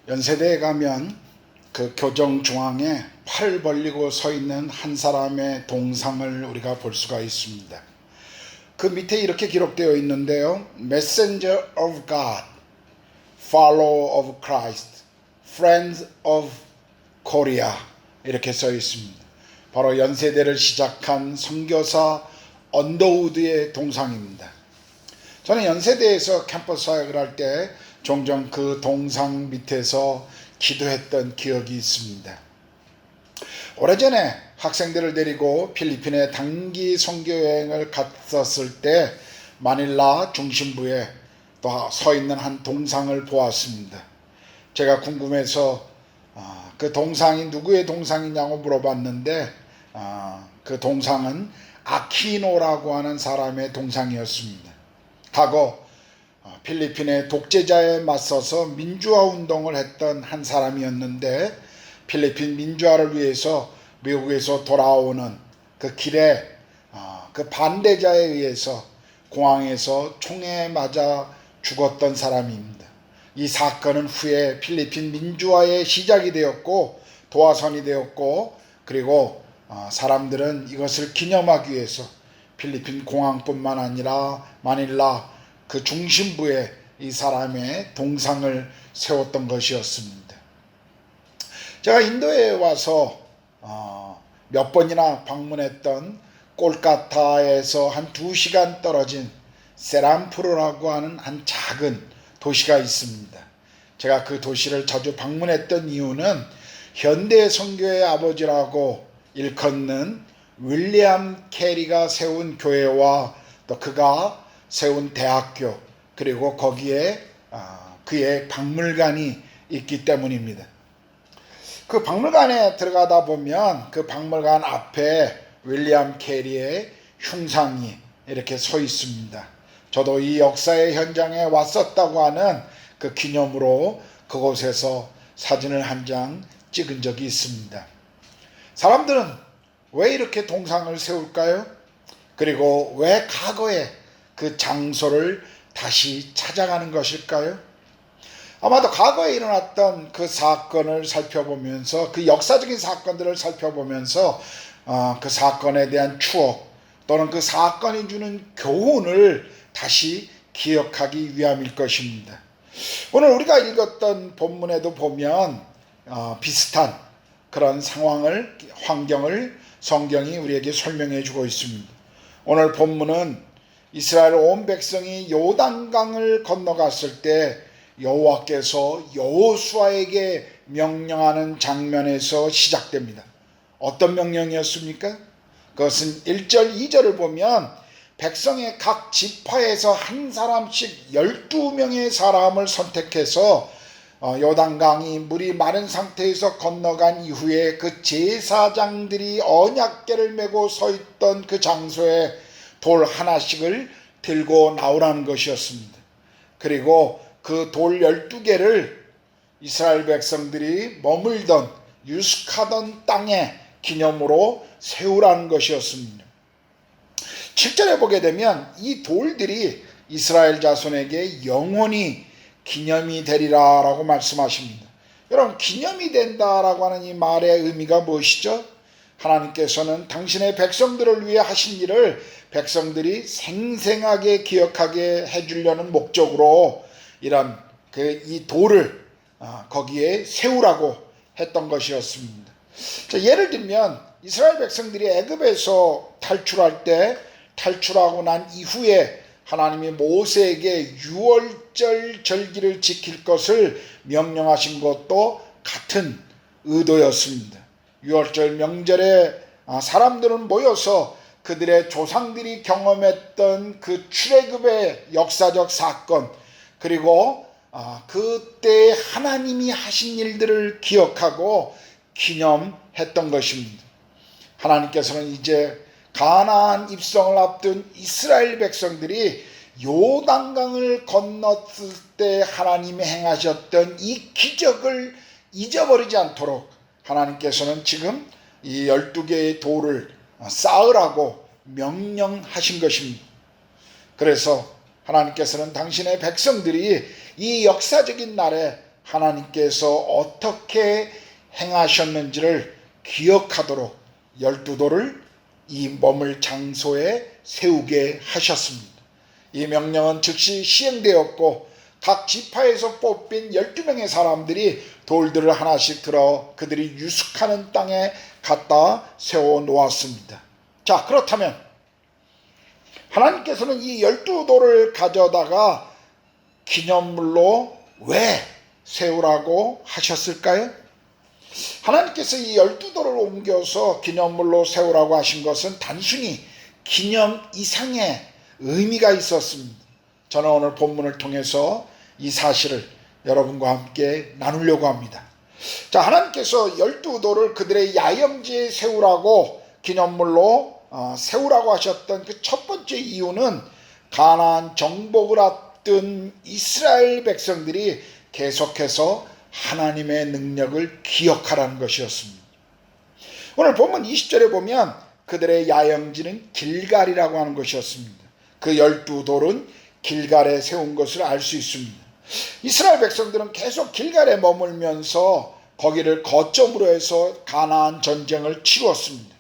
연세대에 가면 그 교정 중앙에 팔을 벌리고 서 있는 한 사람의 동상을 우리가 볼 수가 있습니다. 그 밑에 이렇게 기록되어 있는데요. Messenger of God, Follower of Christ, Friends of Korea 이렇게 써 있습니다. 바로 연세대를 시작한 선교사 언더우드의 동상입니다. 저는 연세대에서 캠퍼스 사역을 할 때 종종 그 동상 밑에서 기도했던 기억이 있습니다. 오래전에 학생들을 데리고 필리핀에 단기 선교 여행을 갔었을 때 마닐라 중심부에 또 서 있는 한 동상을 보았습니다. 제가 궁금해서 그 동상이 누구의 동상이냐고 물어봤는데 그 동상은 아퀴노라고 하는 사람의 동상이었습니다. 과거 필리핀의 독재자에 맞서서 민주화 운동을 했던 한 사람이었는데 필리핀 민주화를 위해서 미국에서 돌아오는 그 길에 그 반대자에 의해서 공항에서 총에 맞아 죽었던 사람입니다. 이 사건은 후에 필리핀 민주화의 시작이 되었고 도화선이 되었고 그리고 사람들은 이것을 기념하기 위해서 필리핀 공항뿐만 아니라 마닐라 그 중심부에 이 사람의 동상을 세웠던 것이었습니다. 제가 인도에 와서 몇 번이나 방문했던 콜카타에서 한 2시간 떨어진 세람푸르라고 하는 한 작은 도시가 있습니다. 제가 그 도시를 자주 방문했던 이유는 현대 선교의 아버지라고 일컫는 윌리엄 캐리가 세운 교회와 또 그가 세운 대학교 그리고 거기에 그의 박물관이 있기 때문입니다. 그 박물관에 들어가다 보면 그 박물관 앞에 윌리엄 캐리의 흉상이 이렇게 서 있습니다. 저도 이 역사의 현장에 왔었다고 하는 그 기념으로 그곳에서 사진을 한 장 찍은 적이 있습니다. 사람들은 왜 이렇게 동상을 세울까요? 그리고 왜 과거에 그 장소를 다시 찾아가는 것일까요? 아마도 과거에 일어났던 그 사건을 살펴보면서 그 역사적인 사건들을 살펴보면서 그 사건에 대한 추억 또는 그 사건이 주는 교훈을 다시 기억하기 위함일 것입니다. 오늘 우리가 읽었던 본문에도 보면 비슷한 그런 환경을 성경이 우리에게 설명해 주고 있습니다. 오늘 본문은 이스라엘 온 백성이 요단강을 건너갔을 때 여호와께서 여호수아에게 명령하는 장면에서 시작됩니다. 어떤 명령이었습니까? 그것은 1절 2절을 보면 백성의 각 지파에서 한 사람씩 12명의 사람을 선택해서 요단강이 물이 마른 상태에서 건너간 이후에 그 제사장들이 언약궤를 메고 서 있던 그 장소에 돌 하나씩을 들고 나오라는 것이었습니다. 그리고 그 돌 12개를 이스라엘 백성들이 머물던 유숙하던 땅에 기념으로 세우라는 것이었습니다. 7절에 보게 되면 이 돌들이 이스라엘 자손에게 영원히 기념이 되리라 라고 말씀하십니다. 여러분, 기념이 된다라고 하는 이 말의 의미가 무엇이죠? 하나님께서는 당신의 백성들을 위해 하신 일을 백성들이 생생하게 기억하게 해주려는 목적으로 이런 이 돌을 거기에 세우라고 했던 것이었습니다. 자, 예를 들면 이스라엘 백성들이 애굽에서 탈출할 때 탈출하고 난 이후에 하나님이 모세에게 유월절 절기를 지킬 것을 명령하신 것도 같은 의도였습니다. 유월절 명절에 사람들은 모여서 그들의 조상들이 경험했던 그 출애굽의 역사적 사건 그리고 그때 하나님이 하신 일들을 기억하고 기념했던 것입니다. 하나님께서는 이제 가나안 입성을 앞둔 이스라엘 백성들이 요단강을 건넜을 때 하나님이 행하셨던 이 기적을 잊어버리지 않도록 하나님께서는 지금 이 12개의 돌을 쌓으라고 명령하신 것입니다. 그래서 하나님께서는 당신의 백성들이 이 역사적인 날에 하나님께서 어떻게 행하셨는지를 기억하도록 12돌을 이 머물 장소에 세우게 하셨습니다. 이 명령은 즉시 시행되었고 각 지파에서 뽑힌 12명의 사람들이 돌들을 하나씩 들어 그들이 유숙하는 땅에 갖다 세워 놓았습니다. 자, 그렇다면 하나님께서는 이 12돌을 가져다가 기념물로 왜 세우라고 하셨을까요? 하나님께서 이 12돌을 옮겨서 기념물로 세우라고 하신 것은 단순히 기념 이상의 의미가 있었습니다. 저는 오늘 본문을 통해서 이 사실을 여러분과 함께 나누려고 합니다. 자, 하나님께서 12돌을 그들의 야영지에 세우라고 기념물로 세우라고 하셨던 그 첫 번째 이유는 가나안 정복을 앞둔 이스라엘 백성들이 계속해서 하나님의 능력을 기억하라는 것이었습니다. 오늘 본문 20절에 보면 그들의 야영지는 길갈이라고 하는 것이었습니다. 그 12돌은 길갈에 세운 것을 알 수 있습니다. 이스라엘 백성들은 계속 길갈에 머물면서 거기를 거점으로 해서 가나안 전쟁을 치루었습니다.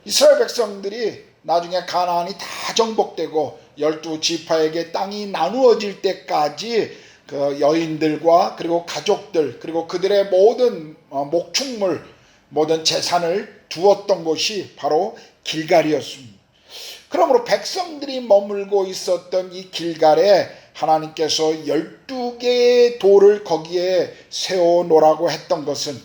이스라엘 백성들이 나중에 가나안이 다 정복되고 12지파에게 땅이 나누어질 때까지 그 여인들과 그리고 가족들 그리고 그들의 모든 목축물 모든 재산을 두었던 곳이 바로 길갈이었습니다. 그러므로 백성들이 머물고 있었던 이 길갈에 하나님께서 12개의 돌을 거기에 세워 놓으라고 했던 것은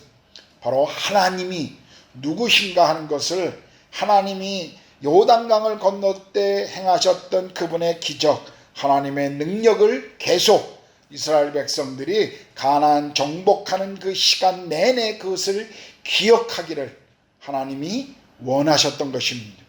바로 하나님이 누구신가 하는 것을 하나님이 요단강을 건널 때 행하셨던 그분의 기적, 하나님의 능력을 계속 이스라엘 백성들이 가나안 정복하는 그 시간 내내 그것을 기억하기를 하나님이 원하셨던 것입니다.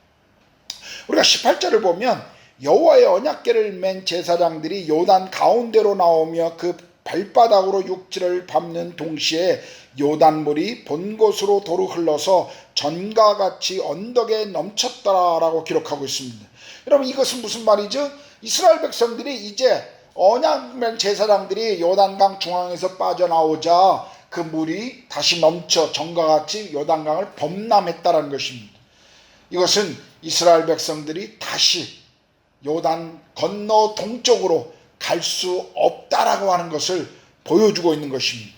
우리가 18절을 보면 여호와의 언약궤를 맨 제사장들이 요단 가운데로 나오며 그 발바닥으로 육지를 밟는 동시에 요단물이 본 곳으로 도로 흘러서 전과 같이 언덕에 넘쳤더라라고 기록하고 있습니다. 여러분, 이것은 무슨 말이죠? 이스라엘 백성들이 이제 언약맨 제사장들이 요단강 중앙에서 빠져나오자 그 물이 다시 넘쳐 전과 같이 요단강을 범람했다는 것입니다. 이것은 이스라엘 백성들이 다시 요단 건너 동쪽으로 갈 수 없다라고 하는 것을 보여주고 있는 것입니다.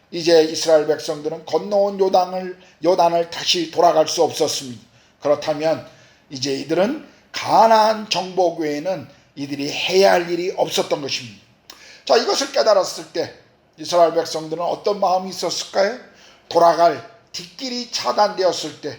이제 이스라엘 백성들은 건너온 요단을 다시 돌아갈 수 없었습니다. 그렇다면 이제 이들은 가나안 정복 외에는 이들이 해야 할 일이 없었던 것입니다. 자, 이것을 깨달았을 때 이스라엘 백성들은 어떤 마음이 있었을까요? 돌아갈 뒷길이 차단되었을 때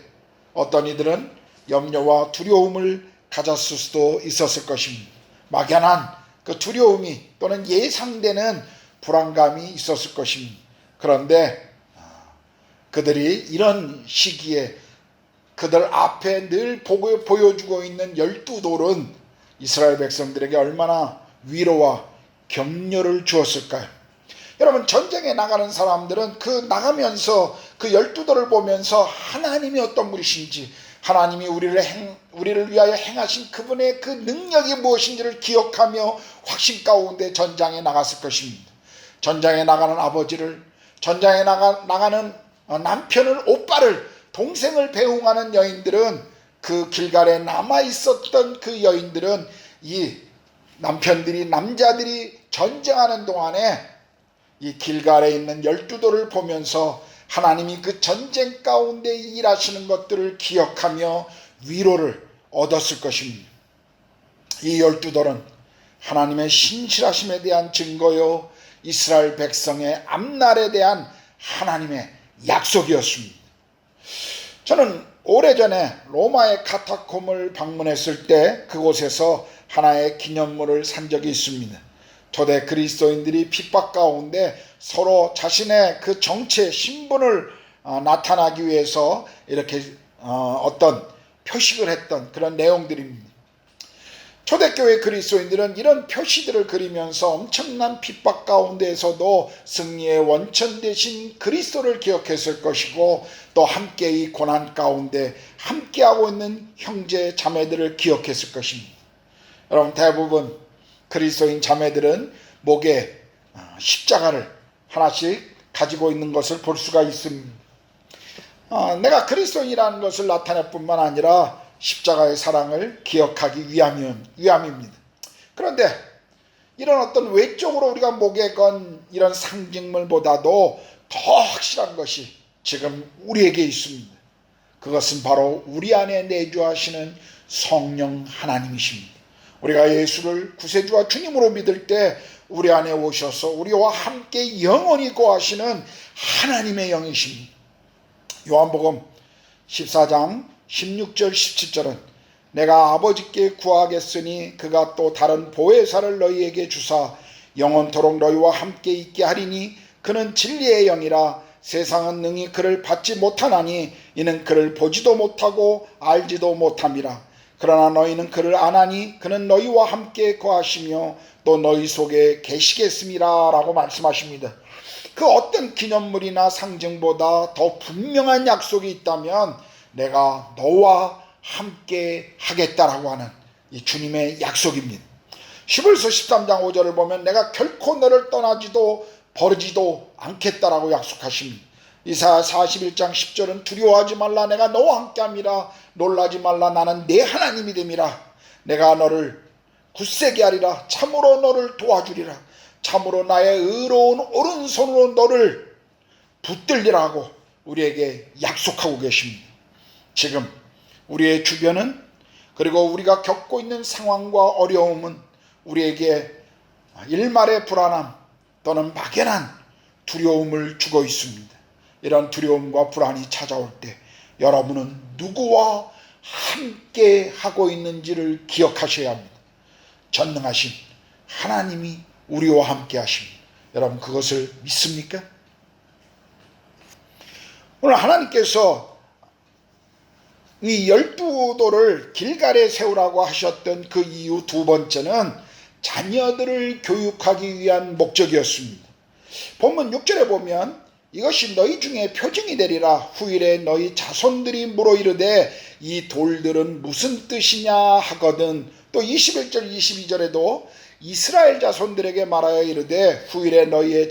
어떤 이들은 염려와 두려움을 가졌을 수도 있었을 것입니다. 막연한 그 두려움이 또는 예상되는 불안감이 있었을 것입니다. 그런데 그들이 이런 시기에 그들 앞에 늘 보여주고 있는 12돌은 이스라엘 백성들에게 얼마나 위로와 격려를 주었을까요? 여러분, 전쟁에 나가는 사람들은 그 나가면서 그 12돌을 보면서 하나님이 어떤 분이신지, 하나님이 우리를 위하여 행하신 그분의 그 능력이 무엇인지를 기억하며 확신 가운데 전장에 나갔을 것입니다. 전장에 나가는 아버지를, 전장에 나가는 남편을, 오빠를, 동생을 배웅하는 여인들은, 그 길갈에 남아있었던 그 여인들은 이 남자들이 전쟁하는 동안에 이 길갈에 있는 12돌을 보면서 하나님이 그 전쟁 가운데 일하시는 것들을 기억하며 위로를 얻었을 것입니다. 이 12돌은 하나님의 신실하심에 대한 증거요, 이스라엘 백성의 앞날에 대한 하나님의 약속이었습니다. 저는 오래전에 로마의 카타콤을 방문했을 때 그곳에서 하나의 기념물을 산 적이 있습니다. 초대 그리스도인들이 핍박 가운데 서로 자신의 그 정체, 신분을 나타나기 위해서 이렇게 어떤 표식을 했던 그런 내용들입니다. 초대교회 그리스도인들은 이런 표시들을 그리면서 엄청난 핍박 가운데에서도 승리의 원천 되신 그리스도를 기억했을 것이고, 또 함께 이 고난 가운데 함께하고 있는 형제 자매들을 기억했을 것입니다. 여러분, 대부분 그리스도인 자매들은 목에 십자가를 하나씩 가지고 있는 것을 볼 수가 있습니다. 내가 그리스도인이라는 것을 나타낼 뿐만 아니라 십자가의 사랑을 기억하기 위함입니다. 그런데 이런 어떤 외적으로 우리가 목에 건 이런 상징물보다도 더 확실한 것이 지금 우리에게 있습니다. 그것은 바로 우리 안에 내주하시는 성령 하나님이십니다. 우리가 예수를 구세주와 주님으로 믿을 때 우리 안에 오셔서 우리와 함께 영원히 거하시는 하나님의 영이십니다. 요한복음 14장 16절 17절은 내가 아버지께 구하겠으니 그가 또 다른 보혜사를 너희에게 주사 영원토록 너희와 함께 있게 하리니 그는 진리의 영이라 세상은 능히 그를 받지 못하나니 이는 그를 보지도 못하고 알지도 못함이라. 그러나 너희는 그를 아나니 그는 너희와 함께 거하시며 또 너희 속에 계시겠음이라 라고 말씀하십니다. 그 어떤 기념물이나 상징보다 더 분명한 약속이 있다면 내가 너와 함께 하겠다라고 하는 이 주님의 약속입니다. 히브리서 13장 5절을 보면 내가 결코 너를 떠나지도 버리지도 않겠다라고 약속하십니다. 이사야 41장 10절은 두려워하지 말라 내가 너와 함께함이라 놀라지 말라 나는 내 하나님이 됨이라 내가 너를 굳세게 하리라 참으로 너를 도와주리라 참으로 나의 의로운 오른손으로 너를 붙들리라고 우리에게 약속하고 계십니다. 지금 우리의 주변은 그리고 우리가 겪고 있는 상황과 어려움은 우리에게 일말의 불안함 또는 막연한 두려움을 주고 있습니다. 이런 두려움과 불안이 찾아올 때 여러분은 누구와 함께 하고 있는지를 기억하셔야 합니다. 전능하신 하나님이 우리와 함께 하십니다. 여러분 그것을 믿습니까? 오늘 하나님께서 이 12도를 길갈에 세우라고 하셨던 그 이유 두 번째는 자녀들을 교육하기 위한 목적이었습니다. 본문 6절에 보면 이것이 너희 중에 표징이 되리라 후일에 너희 자손들이 물어 이르되 이 돌들은 무슨 뜻이냐 하거든. 또 21절 22절에도 이스라엘 자손들에게 말하여 이르되 후일에 너희의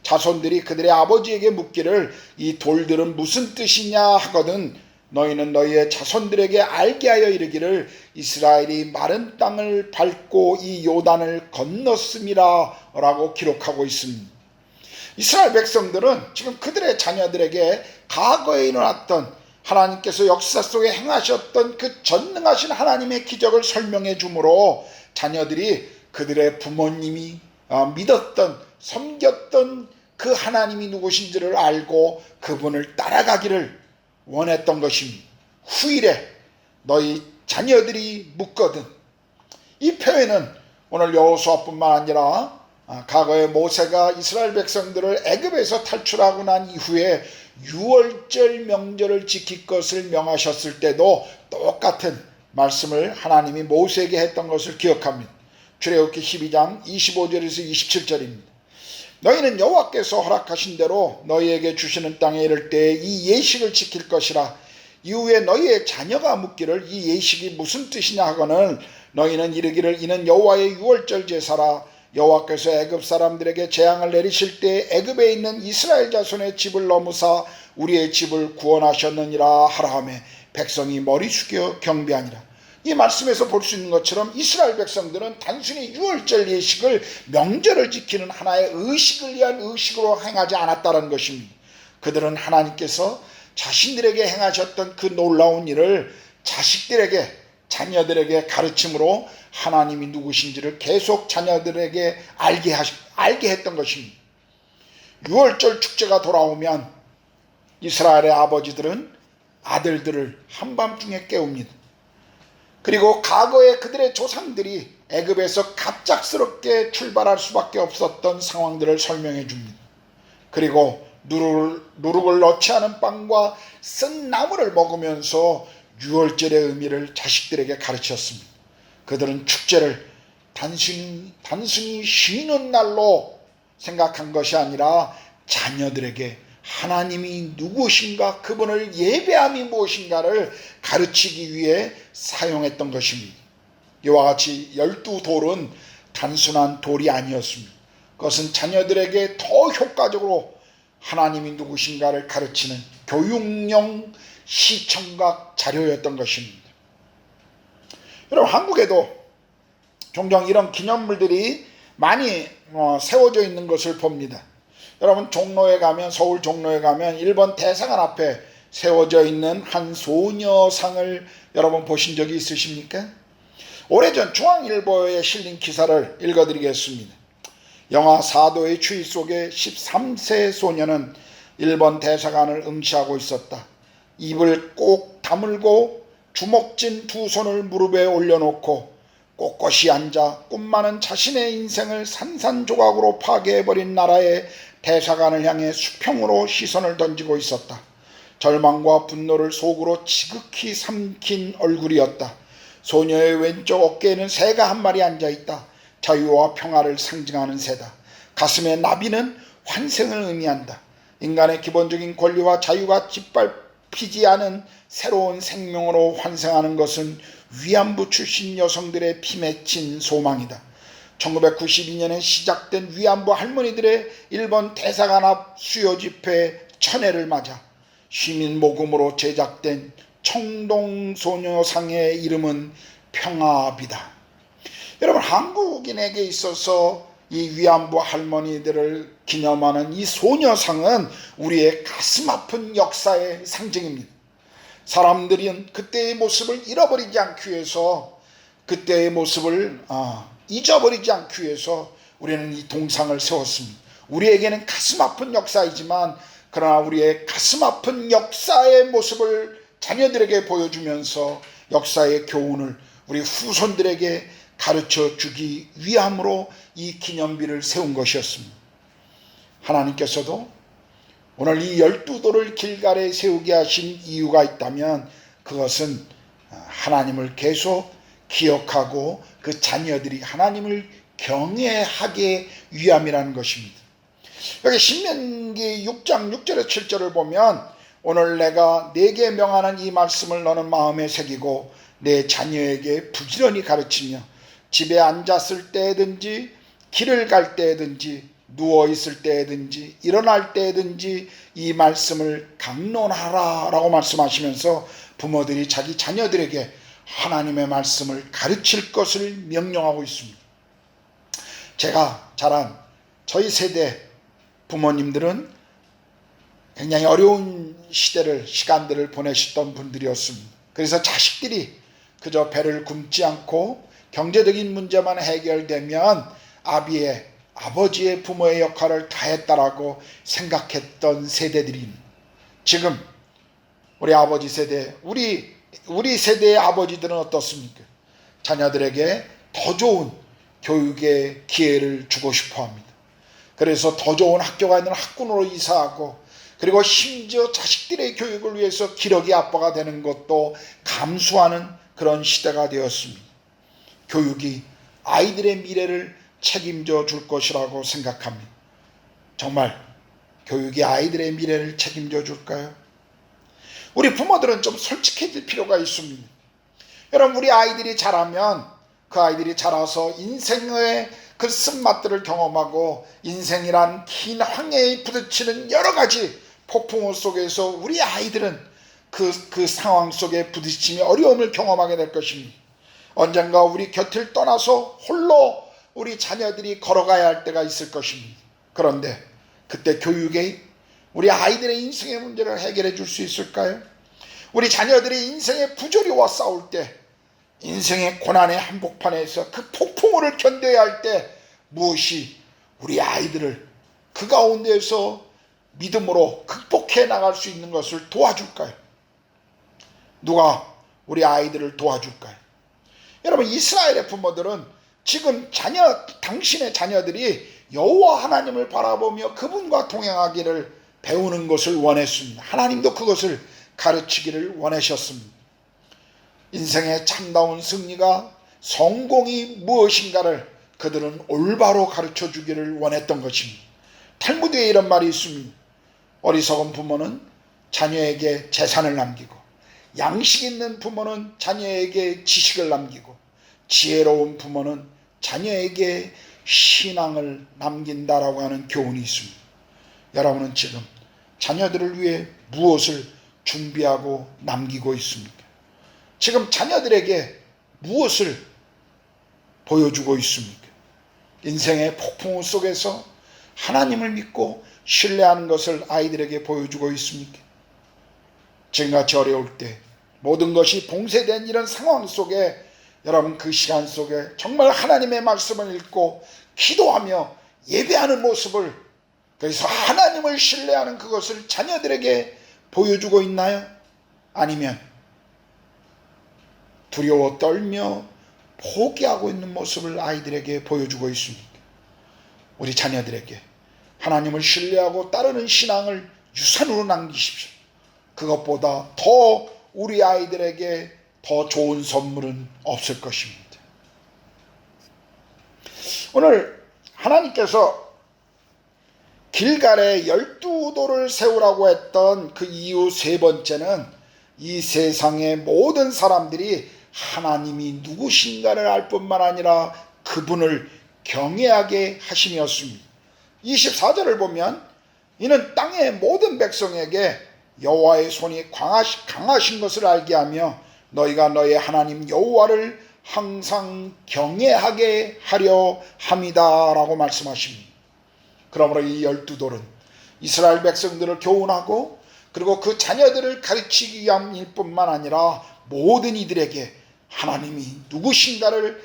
자손들이 그들의 아버지에게 묻기를 이 돌들은 무슨 뜻이냐 하거든 너희는 너희의 자손들에게 알게 하여 이르기를 이스라엘이 마른 땅을 밟고 이 요단을 건넜음이라 라고 기록하고 있습니다. 이스라엘 백성들은 지금 그들의 자녀들에게 과거에 일어났던 하나님께서 역사 속에 행하셨던 그 전능하신 하나님의 기적을 설명해 주므로 자녀들이 그들의 부모님이 믿었던 섬겼던 그 하나님이 누구신지를 알고 그분을 따라가기를 원했던 것입니다. 후일에 너희 자녀들이 묻거든. 이 표현은 오늘 여호수아뿐만 아니라 과거에 모세가 이스라엘 백성들을 애굽에서 탈출하고 난 이후에 유월절 명절을 지킬 것을 명하셨을 때도 똑같은 말씀을 하나님이 모세에게 했던 것을 기억합니다. 출애굽기 12장 25절에서 27절입니다. 너희는 여호와께서 허락하신 대로 너희에게 주시는 땅에 이를 때 이 예식을 지킬 것이라. 이후에 너희의 자녀가 묻기를 이 예식이 무슨 뜻이냐 하거늘 너희는 이르기를 이는 여호와의 유월절 제사라. 여호와께서 애굽 사람들에게 재앙을 내리실 때 애굽에 있는 이스라엘 자손의 집을 넘으사 우리의 집을 구원하셨느니라 하라 하며 백성이 머리 숙여 경배하니라. 이 말씀에서 볼 수 있는 것처럼 이스라엘 백성들은 단순히 유월절 예식을 명절을 지키는 하나의 의식을 위한 의식으로 행하지 않았다는 것입니다. 그들은 하나님께서 자신들에게 행하셨던 그 놀라운 일을 자녀들에게 가르침으로 하나님이 누구신지를 계속 자녀들에게 알게 했던 것입니다. 유월절 축제가 돌아오면 이스라엘의 아버지들은 아들들을 한밤중에 깨웁니다. 그리고 과거에 그들의 조상들이 애굽에서 갑작스럽게 출발할 수밖에 없었던 상황들을 설명해 줍니다. 그리고 누룩을 넣지 않은 빵과 쓴 나물을 먹으면서 유월절의 의미를 자식들에게 가르쳤습니다. 그들은 축제를 단순히 쉬는 날로 생각한 것이 아니라 자녀들에게 하나님이 누구신가 그분을 예배함이 무엇인가를 가르치기 위해 사용했던 것입니다. 이와 같이 12돌은 단순한 돌이 아니었습니다. 그것은 자녀들에게 더 효과적으로 하나님이 누구신가를 가르치는 교육용 시청각 자료였던 것입니다. 여러분, 한국에도 종종 이런 기념물들이 많이 세워져 있는 것을 봅니다. 여러분, 종로에 가면, 서울 종로에 가면 일본 대사관 앞에 세워져 있는 한 소녀상을 여러분 보신 적이 있으십니까? 오래전 중앙일보에 실린 기사를 읽어드리겠습니다. 영하 4도의 추위 속에 13세 소녀는 일본 대사관을 응시하고 있었다. 입을 꼭 다물고 주먹진 두 손을 무릎에 올려놓고 꼿꼿이 앉아 꿈 많은 자신의 인생을 산산조각으로 파괴해버린 나라의 대사관을 향해 수평으로 시선을 던지고 있었다. 절망과 분노를 속으로 지극히 삼킨 얼굴이었다. 소녀의 왼쪽 어깨에는 새가 한 마리 앉아있다. 자유와 평화를 상징하는 새다. 가슴의 나비는 환생을 의미한다. 인간의 기본적인 권리와 자유가 짓밟히지 않은 새로운 생명으로 환생하는 것은 위안부 출신 여성들의 피 맺힌 소망이다. 1992년에 시작된 위안부 할머니들의 일본 대사관 앞 수요 집회 천회를 맞아 시민 모금으로 제작된 청동소녀상의 이름은 평화비다. 여러분, 한국인에게 있어서 이 위안부 할머니들을 기념하는 이 소녀상은 우리의 가슴 아픈 역사의 상징입니다. 사람들은 그때의 모습을 잃어버리지 않기 위해서, 그때의 모습을 잊어버리지 않기 위해서 우리는 이 동상을 세웠습니다. 우리에게는 가슴 아픈 역사이지만, 그러나 우리의 가슴 아픈 역사의 모습을 자녀들에게 보여주면서 역사의 교훈을 우리 후손들에게 가르쳐 주기 위함으로 이 기념비를 세운 것이었습니다. 하나님께서도 오늘 이 12돌을 길갈에 세우게 하신 이유가 있다면 그것은 하나님을 계속 기억하고 그 자녀들이 하나님을 경외하게 위함이라는 것입니다. 여기 신명기 6장 6절에 7절을 보면 오늘 내가 네게 명하는 이 말씀을 너는 마음에 새기고 내 자녀에게 부지런히 가르치며 집에 앉았을 때든지 길을 갈 때든지 누워있을 때든지 일어날 때든지 이 말씀을 강론하라 라고 말씀하시면서 부모들이 자기 자녀들에게 하나님의 말씀을 가르칠 것을 명령하고 있습니다. 제가 자란 저희 세대 부모님들은 굉장히 어려운 시간들을 보내셨던 분들이었습니다. 그래서 자식들이 그저 배를 굶지 않고 경제적인 문제만 해결되면 아버지의 부모의 역할을 다했다라고 생각했던 세대들입니다. 지금 우리 아버지 세대, 우리 세대의 아버지들은 어떻습니까? 자녀들에게 더 좋은 교육의 기회를 주고 싶어 합니다. 그래서 더 좋은 학교가 있는 학군으로 이사하고, 그리고 심지어 자식들의 교육을 위해서 기러기 아빠가 되는 것도 감수하는 그런 시대가 되었습니다. 교육이 아이들의 미래를 책임져 줄 것이라고 생각합니다. 정말 교육이 아이들의 미래를 책임져 줄까요? 우리 부모들은 좀 솔직해질 필요가 있습니다. 여러분, 우리 아이들이 자라면 그 아이들이 자라서 인생의 그 쓴맛들을 경험하고 인생이란 긴 황해에 부딪히는 여러 가지 폭풍우 속에서 우리 아이들은 그 상황 속에 부딪히며 어려움을 경험하게 될 것입니다. 언젠가 우리 곁을 떠나서 홀로 우리 자녀들이 걸어가야 할 때가 있을 것입니다. 그런데 그때 교육에 우리 아이들의 인생의 문제를 해결해 줄 수 있을까요? 우리 자녀들이 인생의 부조리와 싸울 때, 인생의 고난의 한복판에서 그 폭풍우를 견뎌야 할 때 무엇이 우리 아이들을 그 가운데에서 믿음으로 극복해 나갈 수 있는 것을 도와줄까요? 누가 우리 아이들을 도와줄까요? 여러분, 이스라엘의 부모들은 지금 당신의 자녀들이 여호와 하나님을 바라보며 그분과 동행하기를 배우는 것을 원했습니다. 하나님도 그것을 가르치기를 원하셨습니다. 인생의 참다운 승리가 성공이 무엇인가를 그들은 올바로 가르쳐 주기를 원했던 것입니다. 탈무드에 이런 말이 있습니다. 어리석은 부모는 자녀에게 재산을 남기고, 양식 있는 부모는 자녀에게 지식을 남기고, 지혜로운 부모는 자녀에게 신앙을 남긴다라고 하는 교훈이 있습니다. 여러분은 지금 자녀들을 위해 무엇을 준비하고 남기고 있습니까? 지금 자녀들에게 무엇을 보여주고 있습니까? 인생의 폭풍우 속에서 하나님을 믿고 신뢰하는 것을 아이들에게 보여주고 있습니까? 지금같이 어려울 때 모든 것이 봉쇄된 이런 상황 속에 여러분 그 시간 속에 정말 하나님의 말씀을 읽고 기도하며 예배하는 모습을, 그래서 하나님을 신뢰하는 그것을 자녀들에게 보여주고 있나요? 아니면 두려워 떨며 포기하고 있는 모습을 아이들에게 보여주고 있습니까? 우리 자녀들에게 하나님을 신뢰하고 따르는 신앙을 유산으로 남기십시오. 그것보다 더 우리 아이들에게 더 좋은 선물은 없을 것입니다. 오늘 하나님께서 길갈에 12돌을 세우라고 했던 그 이유 세 번째는 이 세상의 모든 사람들이 하나님이 누구신가를 알 뿐만 아니라 그분을 경외하게 하심이었습니다. 24절을 보면 이는 땅의 모든 백성에게 여호와의 손이 강하신 것을 알게 하며 너희가 너희 하나님 여호와를 항상 경외하게 하려 함이다 라고 말씀하십니다. 그러므로 이 12돌은 이스라엘 백성들을 교훈하고 그리고 그 자녀들을 가르치기 위함일 뿐만 아니라 모든 이들에게 하나님이 누구신가를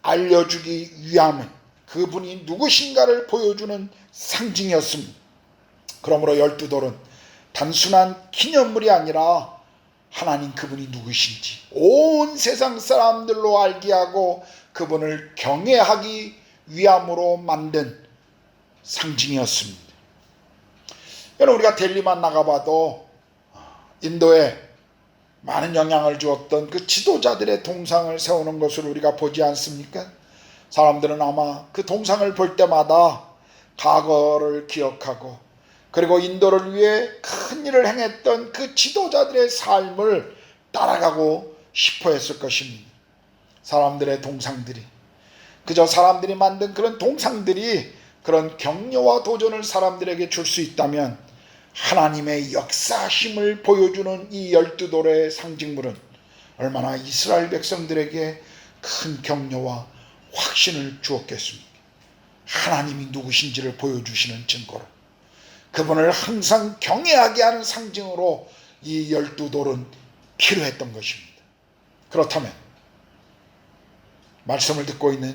알려주기 위함은 그분이 누구신가를 보여주는 상징이었습니다. 그러므로 12돌은 단순한 기념물이 아니라 하나님 그분이 누구신지 온 세상 사람들로 알게 하고 그분을 경외하기 위함으로 만든 상징이었습니다. 여러분 우리가 델리만 나가봐도 인도에 많은 영향을 주었던 그 지도자들의 동상을 세우는 것을 우리가 보지 않습니까? 사람들은 아마 그 동상을 볼 때마다 과거를 기억하고 그리고 인도를 위해 큰 일을 행했던 그 지도자들의 삶을 따라가고 싶어 했을 것입니다. 사람들의 동상들이, 그저 사람들이 만든 그런 동상들이 그런 격려와 도전을 사람들에게 줄 수 있다면 하나님의 역사심을 보여주는 이 12돌의 상징물은 얼마나 이스라엘 백성들에게 큰 격려와 확신을 주었겠습니까? 하나님이 누구신지를 보여주시는 증거로 그분을 항상 경외하게 하는 상징으로 이 12돌은 필요했던 것입니다. 그렇다면 말씀을 듣고 있는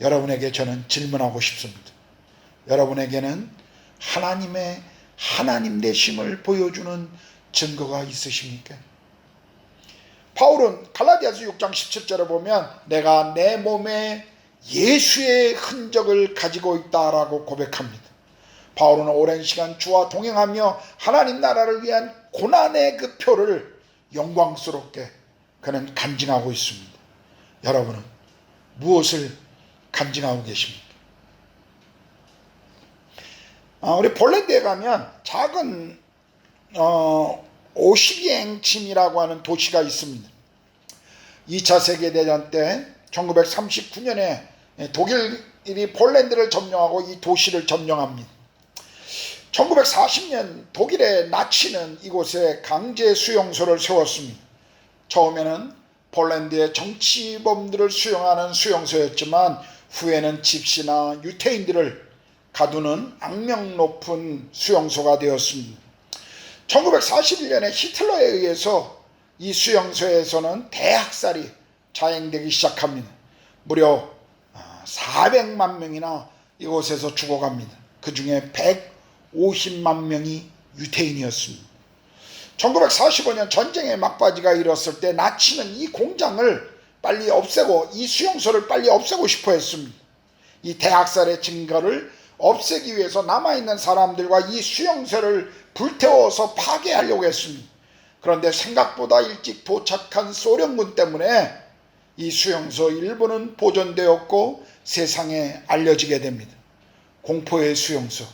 여러분에게 저는 질문하고 싶습니다. 여러분에게는 하나님의 하나님 되심을 보여주는 증거가 있으십니까? 바울은 갈라디아서 6장 17절에 보면 내가 내 몸에 예수의 흔적을 가지고 있다라고 고백합니다. 바울은 오랜 시간 주와 동행하며 하나님 나라를 위한 고난의 그 표를 영광스럽게 그는 간증하고 있습니다. 여러분은 무엇을 간증하고 계십니까? 우리 폴란드에 가면 작은 오시비엥침이라고 하는 도시가 있습니다. 2차 세계대전 때 1939년에 독일이 폴란드를 점령하고 이 도시를 점령합니다. 1940년 독일의 나치는 이곳에 강제 수용소를 세웠습니다. 처음에는 폴란드의 정치범들을 수용하는 수용소였지만 후에는 집시나 유태인들을 가두는 악명 높은 수용소가 되었습니다. 1941년에 히틀러에 의해서 이 수용소에서는 대학살이 자행되기 시작합니다. 무려 400만 명이나 이곳에서 죽어갑니다. 그 중에 150만 명이 유태인이었습니다. 1945년 전쟁의 막바지가 이뤘을 때 나치는 이 공장을 빨리 없애고 이 수용소를 빨리 없애고 싶어 했습니다. 이 대학살의 증거를 없애기 위해서 남아있는 사람들과 이 수용소를 불태워서 파괴하려고 했습니다. 그런데 생각보다 일찍 도착한 소련군 때문에 이 수용소 일부는 보존되었고 세상에 알려지게 됩니다. 공포의 수용소,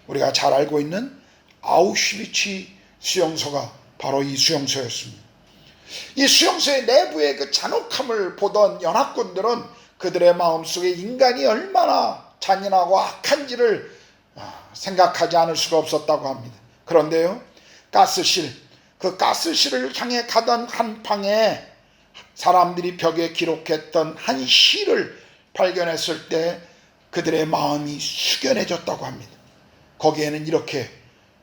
우리가 잘 알고 있는 아우슈비츠 수용소가 바로 이 수용소였습니다. 이 수용소의 내부의 그 잔혹함을 보던 연합군들은 그들의 마음속에 인간이 얼마나 잔인하고 악한지를 생각하지 않을 수가 없었다고 합니다. 그런데요, 그 가스실을 향해 가던 한 방에 사람들이 벽에 기록했던 한 시를 발견했을 때 그들의 마음이 숙연해졌다고 합니다. 거기에는 이렇게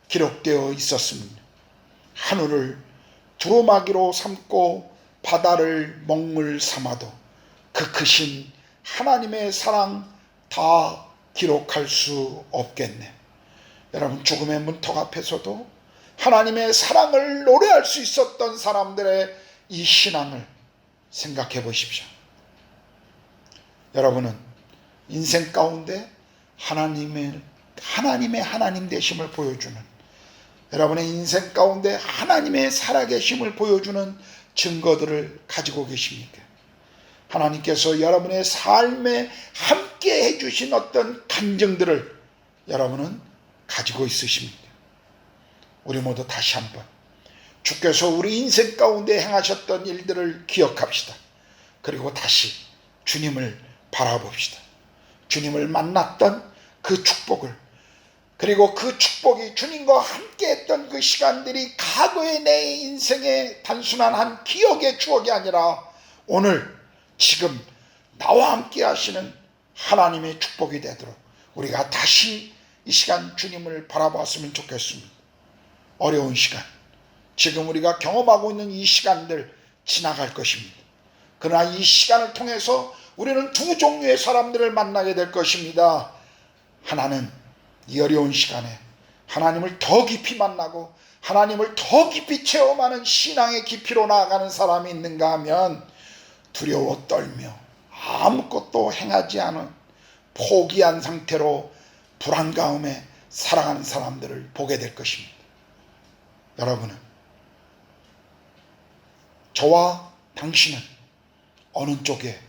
기록되어 있었습니다. 하늘을 두루마기로 삼고 바다를 먹물 삼아도 그 크신 하나님의 사랑 다 기록할 수 없겠네. 여러분, 죽음의 문턱 앞에서도 하나님의 사랑을 노래할 수 있었던 사람들의 이 신앙을 생각해 보십시오. 여러분은 인생 가운데 하나님의 하나님 되심을 보여주는, 여러분의 인생 가운데 하나님의 살아계심을 보여주는 증거들을 가지고 계십니까? 하나님께서 여러분의 삶에 함께 해주신 어떤 간증들을 여러분은 가지고 있으십니까? 우리 모두 다시 한번 주께서 우리 인생 가운데 행하셨던 일들을 기억합시다. 그리고 다시 주님을 바라봅시다. 주님을 만났던 그 축복을, 그리고 그 축복이 주님과 함께 했던 그 시간들이 과거의 내 인생의 단순한 한 기억의 추억이 아니라 오늘 지금 나와 함께 하시는 하나님의 축복이 되도록 우리가 다시 이 시간 주님을 바라봤으면 좋겠습니다. 어려운 시간, 지금 우리가 경험하고 있는 이 시간들 지나갈 것입니다. 그러나 이 시간을 통해서 우리는 두 종류의 사람들을 만나게 될 것입니다. 하나는 이 어려운 시간에 하나님을 더 깊이 만나고 하나님을 더 깊이 체험하는 신앙의 깊이로 나아가는 사람이 있는가 하면 두려워 떨며 아무것도 행하지 않은 포기한 상태로 불안감에 살아가는 사람들을 보게 될 것입니다. 여러분은, 저와 당신은 어느 쪽에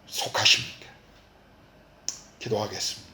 속하십니까? 기도하겠습니다.